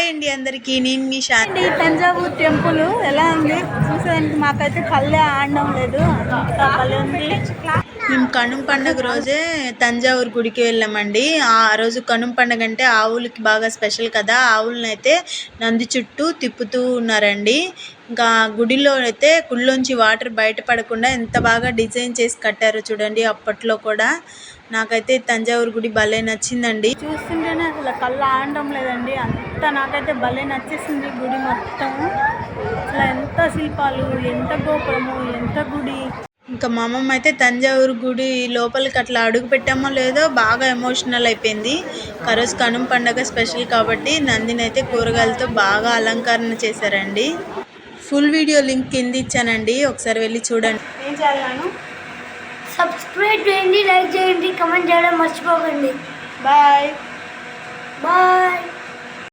Hi అండి అందరికీ, నేను మీ శాంతి. తంజావూరు టెంపుల్ ఎలా ఉంది చూసేదానికి మాకైతే కళ్ళే ఆడడం లేదు, అంత కళ్ళే ఉంది. మేము కనుమ పండుగ రోజే తంజావూరు గుడికి వెళ్ళామండి. ఆ రోజు కనుమ పండుగ అంటే ఆవులకి బాగా స్పెషల్ కదా. ఆవులను అయితే నంది చుట్టూ తిప్పుతూ ఉన్నారండి. ఇంకా గుడిలో అయితే గుడిలోంచి వాటర్ బయట పడకుండా ఎంత బాగా డిజైన్ చేసి కట్టారో చూడండి. అప్పట్లో కూడా నాకైతే తంజావూరు గుడి భలే నచ్చిందండి. చూస్తుంటేనే అసలు కళ్ళు ఆడడం లేదండి, అంత నాకైతే భలే నచ్చేసింది గుడి మొత్తం. అసలు ఎంత శిల్పాలు, ఎంత గోపురము, ఎంత గుడి. ఇంకా మా అమ్మమ్మ అయితే తంజావూరు గుడి లోపలికి అట్లా అడుగు పెట్టామో లేదో బాగా ఎమోషనల్ అయిపోయింది. ఆ రోజు కనుమ పండగ స్పెషల్ కాబట్టి నందిని అయితే కూరగాయలతో బాగా అలంకరణ చేశారండి. ఫుల్ వీడియో లింక్ కింద ఇచ్చానండి, ఒకసారి వెళ్ళి చూడండి. ఏం చేయాలను? సబ్స్క్రైబ్ చేయండి, లైక్ చేయండి, కమెంట్ చేయడం మర్చిపోకండి. Bye bye.